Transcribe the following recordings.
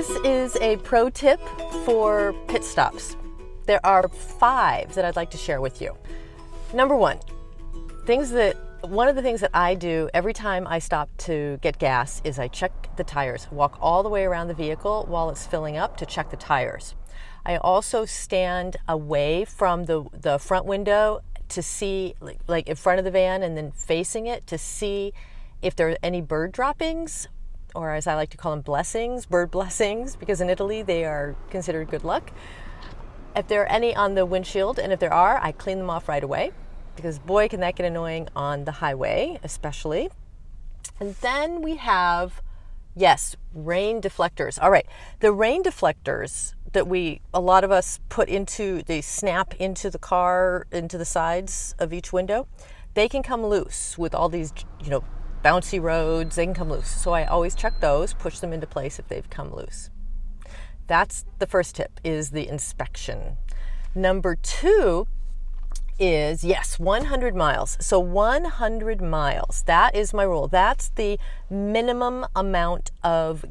This is a pro tip for pit stops. There are 5 that I'd like to share with you. Number 1, one of the things that I do every time I stop to get gas is I check the tires, walk all the way around the vehicle while it's filling up to check the tires. I also stand away from the front window to see, like in front of the van and then facing it to see if there are any bird droppings, or as I like to call them, blessings, bird blessings, because in Italy they are considered good luck. If there are any on the windshield, and if there are, I clean them off right away, because boy, can that get annoying on the highway, especially. And then we have, yes, rain deflectors. All right, the rain deflectors that a lot of us they snap into the car, into the sides of each window, they can come loose with all these, bouncy roads, they can come loose. So I always check those, push them into place if they've come loose. That's the first tip, is the inspection. Number 2 is, 100 miles. So 100 miles, that is my rule. That's the minimum amount of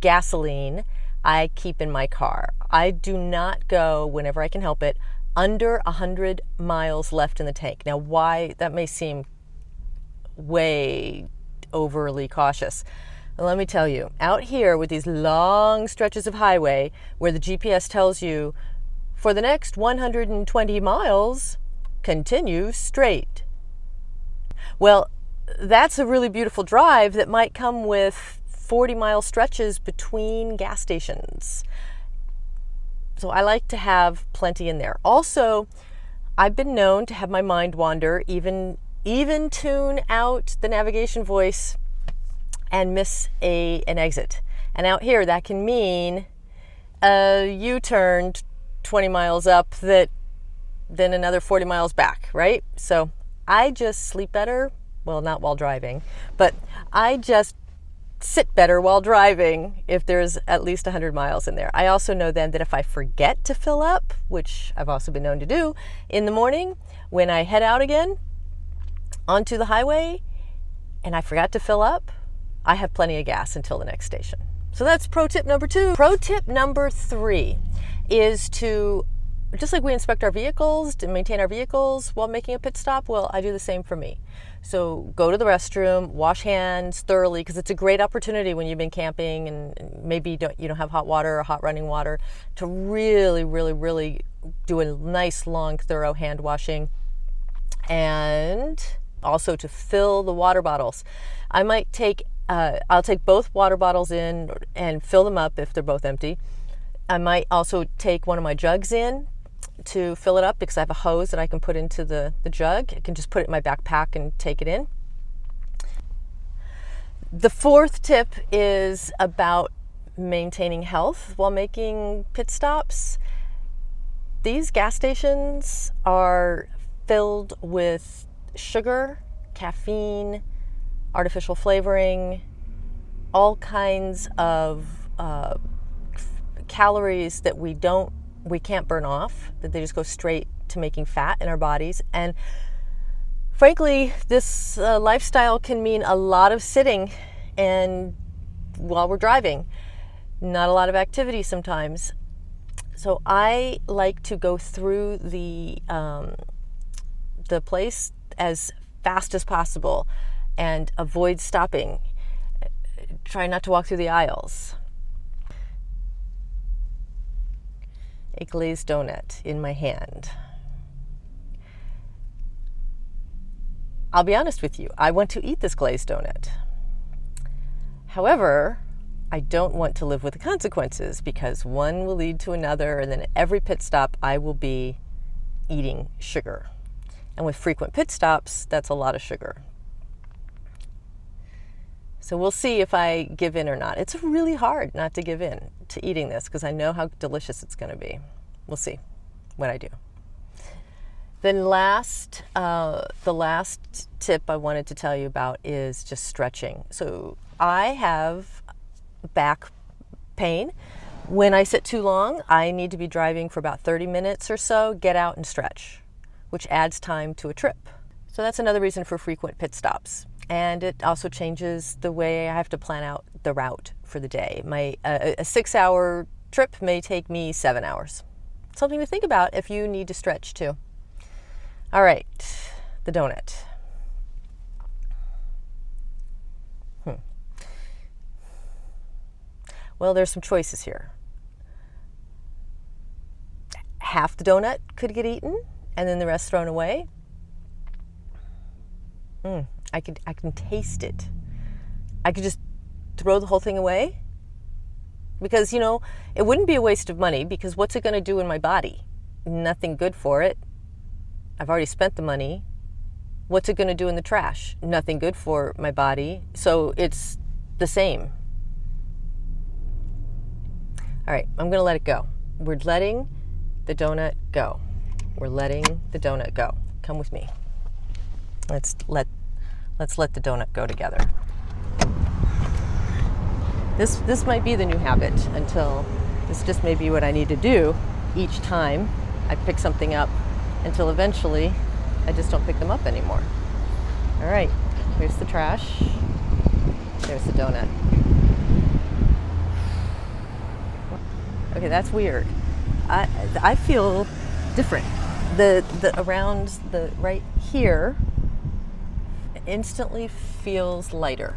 gasoline I keep in my car. I do not go, whenever I can help it, under 100 miles left in the tank. Now, why that may seem way overly cautious. Let me tell you, out here with these long stretches of highway where the GPS tells you for the next 120 miles, continue straight. Well, that's a really beautiful drive that might come with 40-mile stretches between gas stations. So I like to have plenty in there. Also, I've been known to have my mind wander, even tune out the navigation voice and miss an exit. And out here, that can mean a U-turn 20 miles up then another 40 miles back, right? So I just sleep better. Well, not while driving, but I just sit better while driving if there's at least 100 miles in there. I also know then that if I forget to fill up, which I've also been known to do in the morning, when I head out again onto the highway and I forgot to fill up, I have plenty of gas until the next station. So that's pro tip number 2. Pro tip number 3 is to, just like we inspect our vehicles, to maintain our vehicles while making a pit stop, well, I do the same for me. So go to the restroom, wash hands thoroughly, because it's a great opportunity when you've been camping and maybe you don't have hot water or hot running water, to really, really, really do a nice, long, thorough hand washing. And also to fill the water bottles. I'll take both water bottles in and fill them up if they're both empty. I might also take one of my jugs in to fill it up, because I have a hose that I can put into the jug. I can just put it in my backpack and take it in. The 4th tip is about maintaining health while making pit stops. These gas stations are filled with sugar, caffeine, artificial flavoring, all kinds of calories that we can't burn off, that they just go straight to making fat in our bodies. And frankly, this lifestyle can mean a lot of sitting and while we're driving, not a lot of activity sometimes. So I like to go through the place as fast as possible and avoid stopping. Try not to walk through the aisles. A glazed donut in my hand. I'll be honest with you, I want to eat this glazed donut. However, I don't want to live with the consequences, because one will lead to another, and then at every pit stop I will be eating sugar. And with frequent pit stops, that's a lot of sugar. So we'll see if I give in or not. It's really hard not to give in to eating this, because I know how delicious it's going to be. We'll see when I do. Then the last tip I wanted to tell you about is just stretching. So I have back pain. When I sit too long, I need to be driving for about 30 minutes or so, get out and stretch, which adds time to a trip. So that's another reason for frequent pit stops. And it also changes the way I have to plan out the route for the day. A 6-hour trip may take me 7 hours. Something to think about if you need to stretch too. All right, the donut. Well, there's some choices here. Half the donut could get eaten and then the rest thrown away. I can taste it. I could just throw the whole thing away because, you know, it wouldn't be a waste of money because what's it going to do in my body? Nothing good for it. I've already spent the money. What's it going to do in the trash? Nothing good for my body. So it's the same. All right, I'm going to let it go. We're letting the donut go. We're letting the donut go. Come with me. Let's let the donut go together. This might be the new habit until this just may be what I need to do each time I pick something up until eventually I just don't pick them up anymore. All right, here's the trash. There's the donut. Okay, that's weird. I feel different. The around the right here instantly feels lighter.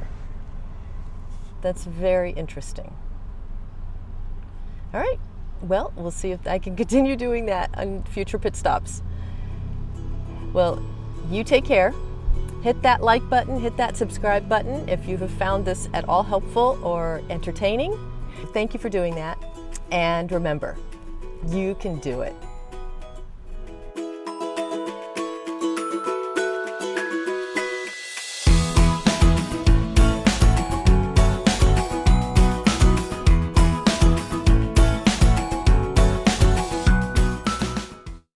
That's very interesting. All right, well, we'll see if I can continue doing that on future pit stops. Well, you take care. Hit that like button, hit that subscribe button if you have found this at all helpful or entertaining. Thank you for doing that. And remember, you can do it.